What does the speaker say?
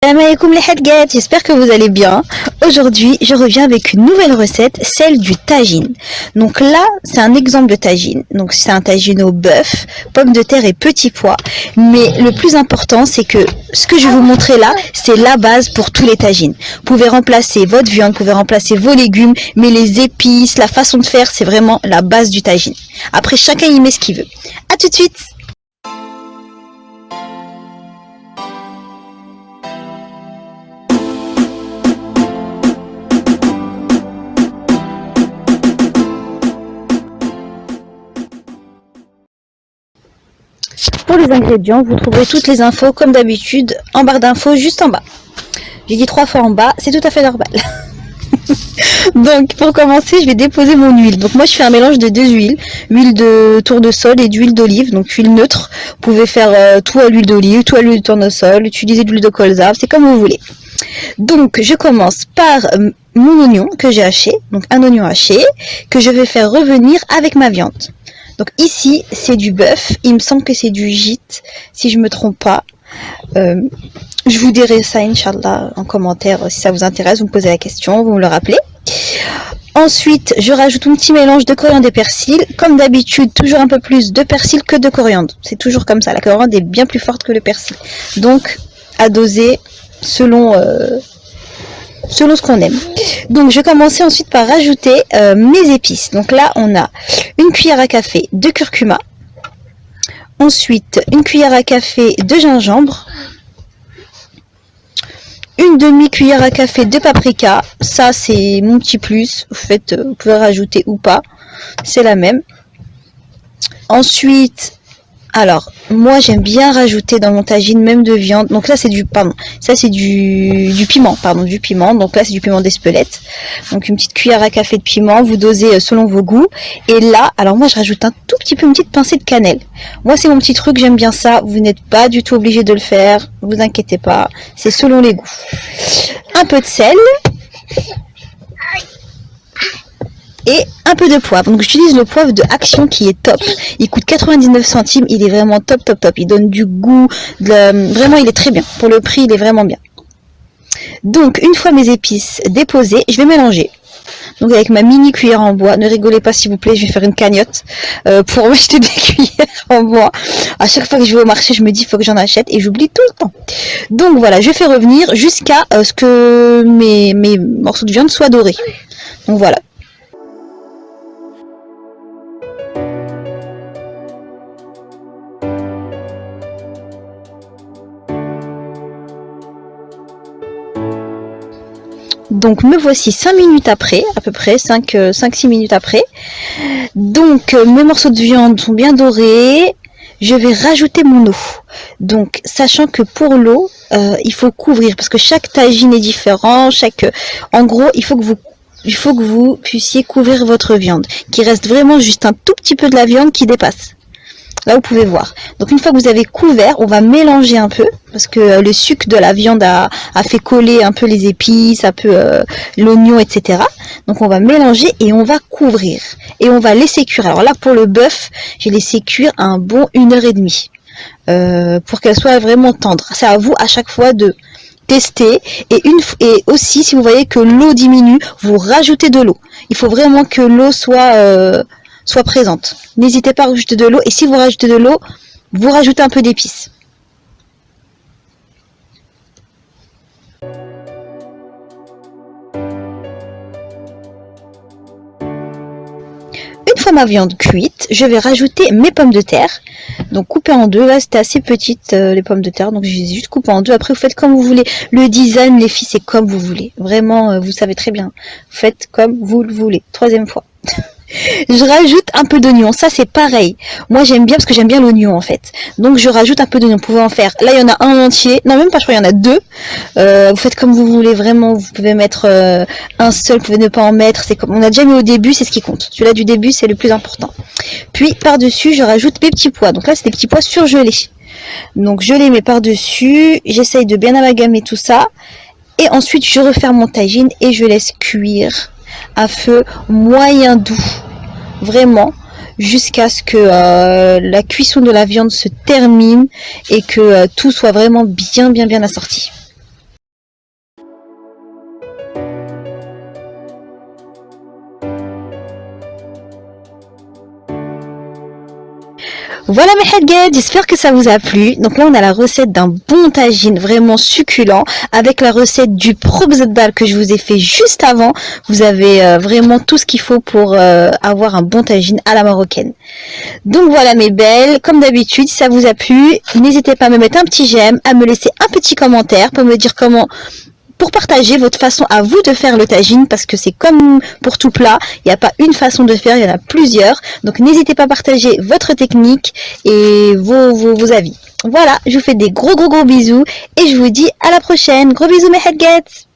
Salam alaikum les hadgets, j'espère que vous allez bien. Aujourd'hui, je reviens avec une nouvelle recette, celle du tagine. Donc là, c'est un exemple de tagine. Donc c'est un tagine au bœuf, pommes de terre et petits pois. Mais le plus important, c'est que ce que je vais vous montrer là, c'est la base pour tous les tagines. Vous pouvez remplacer votre viande, vous pouvez remplacer vos légumes, mais les épices, la façon de faire, c'est vraiment la base du tagine. Après, chacun y met ce qu'il veut. À tout de suite. Pour les ingrédients, vous trouverez toutes les infos comme d'habitude en barre d'infos juste en bas. J'ai dit 3 fois en bas, c'est tout à fait normal. Donc pour commencer, je vais déposer mon huile. Donc moi je fais un mélange de deux huiles, huile de tournesol et d'huile d'olive, donc huile neutre. Vous pouvez faire tout à l'huile d'olive, tout à l'huile de tournesol, utiliser de l'huile de colza, c'est comme vous voulez. Donc je commence par mon oignon que j'ai haché, donc un oignon haché, que je vais faire revenir avec ma viande. Donc ici, c'est du bœuf. Il me semble que c'est du gîte, si je ne me trompe pas. Je vous dirai ça, Inch'Allah, en commentaire. Si ça vous intéresse, vous me posez la question, vous me le rappelez. Ensuite, je rajoute un petit mélange de coriandre et persil. Comme d'habitude, toujours un peu plus de persil que de coriandre. C'est toujours comme ça. La coriandre est bien plus forte que le persil. Donc, à doser selon ce qu'on aime. Donc je vais commencer ensuite par rajouter mes épices. Donc là on a une cuillère à café de curcuma, ensuite une cuillère à café de gingembre, une demi-cuillère à café de paprika, ça c'est mon petit plus, vous pouvez rajouter ou pas, c'est la même. Ensuite, alors, moi j'aime bien rajouter dans mon tagine même de viande. Donc là c'est du piment, du piment. Donc là c'est du piment d'Espelette. Donc une petite cuillère à café de piment, vous dosez selon vos goûts. Et là, alors moi je rajoute un tout petit peu, une petite pincée de cannelle. Moi c'est mon petit truc, j'aime bien ça. Vous n'êtes pas du tout obligé de le faire, vous inquiétez pas, c'est selon les goûts. Un peu de sel. Et un peu de poivre. Donc j'utilise le poivre de Action qui est top. Il coûte 99 centimes. Il est vraiment top. Il donne du goût. Vraiment, il est très bien. Pour le prix, il est vraiment bien. Donc une fois mes épices déposées, je vais mélanger. Donc avec ma mini cuillère en bois. Ne rigolez pas s'il vous plaît, je vais faire une cagnotte pour m'acheter des cuillères en bois. À chaque fois que je vais au marché, je me dis il faut que j'en achète et j'oublie tout le temps. Donc voilà, je fais revenir jusqu'à ce que mes morceaux de viande soient dorés. Donc voilà. Donc me voici 5 minutes après, à peu près 5-6 minutes après. Donc mes morceaux de viande sont bien dorés. Je vais rajouter mon eau. Donc sachant que pour l'eau, il faut couvrir parce que chaque tagine est différent. En gros, il faut que vous puissiez couvrir votre viande, qu'il reste vraiment juste un tout petit peu de la viande qui dépasse. Là, vous pouvez voir. Donc, une fois que vous avez couvert, on va mélanger un peu parce que le sucre de la viande a fait coller un peu les épices, un peu l'oignon, etc. Donc, on va mélanger et on va couvrir. Et on va laisser cuire. Alors là, pour le bœuf, j'ai laissé cuire un bon 1h30 pour qu'elle soit vraiment tendre. C'est à vous à chaque fois de tester. Et aussi, si vous voyez que l'eau diminue, vous rajoutez de l'eau. Il faut vraiment que l'eau soit présente. N'hésitez pas à rajouter de l'eau et si vous rajoutez de l'eau, vous rajoutez un peu d'épices. Une fois ma viande cuite, je vais rajouter mes pommes de terre. Donc coupées en deux, là c'était assez petite les pommes de terre, donc je les ai juste coupées en deux. Après vous faites comme vous voulez. Le design les filles c'est comme vous voulez. Vraiment vous savez très bien. Faites comme vous le voulez. 3e fois. Je rajoute un peu d'oignon, ça c'est pareil. Moi j'aime bien parce que j'aime bien l'oignon en fait. Donc je rajoute un peu d'oignon, vous pouvez en faire. Là il y en a un entier, non même pas je crois il y en a deux. Vous faites comme vous voulez vraiment, vous pouvez mettre un seul, vous pouvez ne pas en mettre. C'est comme on a déjà mis au début, c'est ce qui compte. Celui-là du début c'est le plus important. Puis par-dessus je rajoute mes petits pois. Donc là c'est des petits pois surgelés. Donc je les mets par-dessus, j'essaye de bien amalgamer tout ça. Et ensuite je referme mon tagine et je laisse cuire à feu moyen doux, vraiment, jusqu'à ce que la cuisson de la viande se termine et que tout soit vraiment bien assorti. Voilà mes headgets, j'espère que ça vous a plu. Donc là on a la recette d'un bon tagine vraiment succulent avec la recette du probzdal que je vous ai fait juste avant. Vous avez vraiment tout ce qu'il faut pour avoir un bon tagine à la marocaine. Donc voilà mes belles, comme d'habitude si ça vous a plu, n'hésitez pas à me mettre un petit j'aime, à me laisser un petit commentaire pour me dire comment, pour partager votre façon à vous de faire le tagine, parce que c'est comme pour tout plat, il n'y a pas une façon de faire, il y en a plusieurs. Donc n'hésitez pas à partager votre technique et vos avis. Voilà, je vous fais des gros bisous et je vous dis à la prochaine. Gros bisous mes headgets.